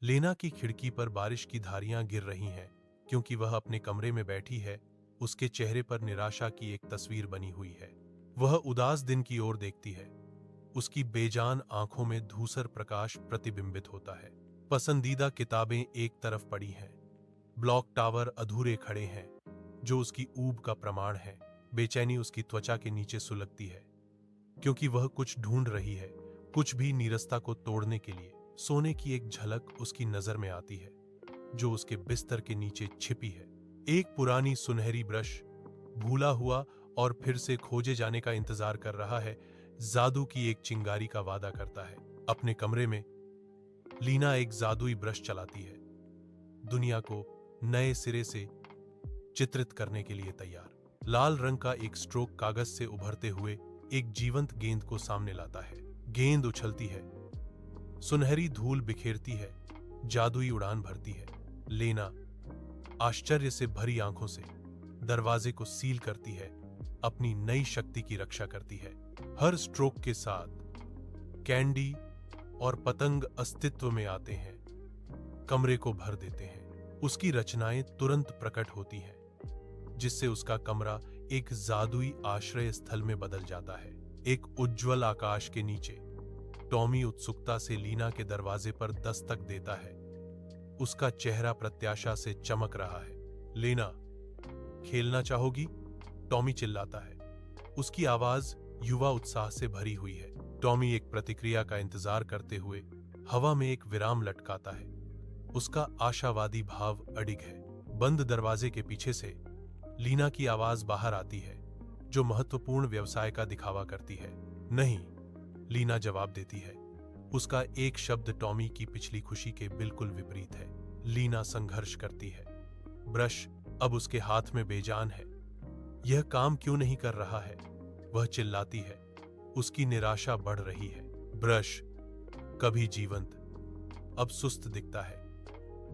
लेना की खिड़की पर बारिश की धारियां गिर रही हैं क्योंकि वह अपने कमरे में बैठी है। उसके चेहरे पर निराशा की एक तस्वीर बनी हुई है। वह उदास दिन की ओर देखती है। उसकी बेजान आंखों में धूसर प्रकाश प्रतिबिंबित होता है। पसंदीदा किताबें एक तरफ पड़ी हैं। ब्लॉक टावर अधूरे खड़े हैं, जो उसकी ऊब का प्रमाण है। बेचैनी उसकी त्वचा के नीचे सुलगती है, क्योंकि वह कुछ ढूंढ रही है, कुछ भी नीरसता को तोड़ने के लिए। सोने की एक झलक उसकी नजर में आती है, जो उसके बिस्तर के नीचे छिपी है। एक पुरानी सुनहरी ब्रश, भूला हुआ और फिर से खोजे जाने का इंतजार कर रहा है। जादू की एक चिंगारी का वादा करता है। अपने कमरे में लीना एक जादुई ब्रश चलाती है, दुनिया को नए सिरे से चित्रित करने के लिए तैयार। लाल रंग का एक स्ट्रोक कागज से उभरते हुए एक जीवंत गेंद को सामने लाता है। गेंद उछलती है, सुनहरी धूल बिखेरती है, जादुई उड़ान भरती है। लेना आश्चर्य से भरी आंखों से दरवाजे को सील करती है, अपनी नई शक्ति की रक्षा करती है। हर स्ट्रोक के साथ कैंडी और पतंग अस्तित्व में आते हैं, कमरे को भर देते हैं। उसकी रचनाएं तुरंत प्रकट होती हैं, जिससे उसका कमरा एक जादुई आश्रय स्थल में बदल जाता है। एक उज्जवल आकाश के नीचे टॉमी उत्सुकता से लीना के दरवाजे पर दस्तक देता है। उसका चेहरा प्रत्याशा से चमक रहा है। लेना, खेलना चाहोगी? टॉमी चिल्लाता है। उसकी आवाज युवा उत्साह से भरी हुई है। टॉमी एक प्रतिक्रिया का इंतजार करते हुए हवा में एक विराम लटकाता है। उसका आशावादी भाव अडिग है। बंद दरवाजे के पीछे से लीना की आवाज बाहर आती है, जो महत्वपूर्ण व्यवसाय का दिखावा करती है। नहीं, लीना जवाब देती है। उसका एक शब्द टॉमी की पिछली खुशी के बिल्कुल विपरीत है। लीना संघर्ष करती है। ब्रश अब उसके हाथ में बेजान है। यह काम क्यों नहीं कर रहा है? वह चिल्लाती है। उसकी निराशा बढ़ रही है। ब्रश कभी जीवंत, अब सुस्त दिखता है,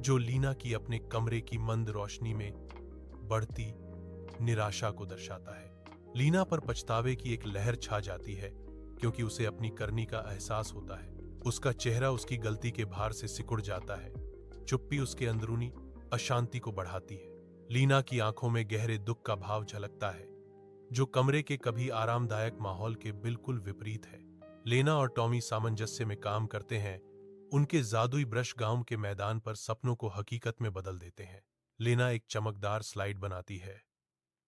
जो लीना की अपने कमरे की मंद रोशनी में बढ़ती निराशा को दर्शाता है। लीना पर पछतावे की एक लहर छा जाती है, क्योंकि उसे अपनी करनी का एहसास होता है। उसका चेहरा उसकी गलती के भार से सिकुड़ जाता है। चुप्पी उसके अंदरूनी अशांति को बढ़ाती है। लीना की आंखों में गहरे दुख का भाव झलकता है, जो कमरे के कभी आरामदायक माहौल के बिल्कुल विपरीत है। लेना और टॉमी सामंजस्य में काम करते हैं। उनके जादुई ब्रश गांव के मैदान पर सपनों को हकीकत में बदल देते हैं। लेना एक चमकदार स्लाइड बनाती है,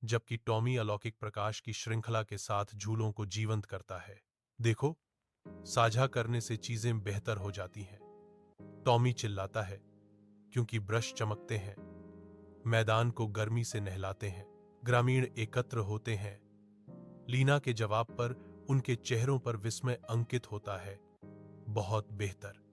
जबकि टॉमी अलौकिक प्रकाश की श्रृंखला के साथ झूलों को जीवंत करता है। देखो, साझा करने से चीजें बेहतर हो जाती हैं, टॉमी चिल्लाता है, क्योंकि ब्रश चमकते हैं, मैदान को गर्मी से नहलाते हैं, ग्रामीण एकत्र होते हैं। लीना के जवाब पर उनके चेहरों पर विस्मय अंकित होता है। बहुत बेहतर।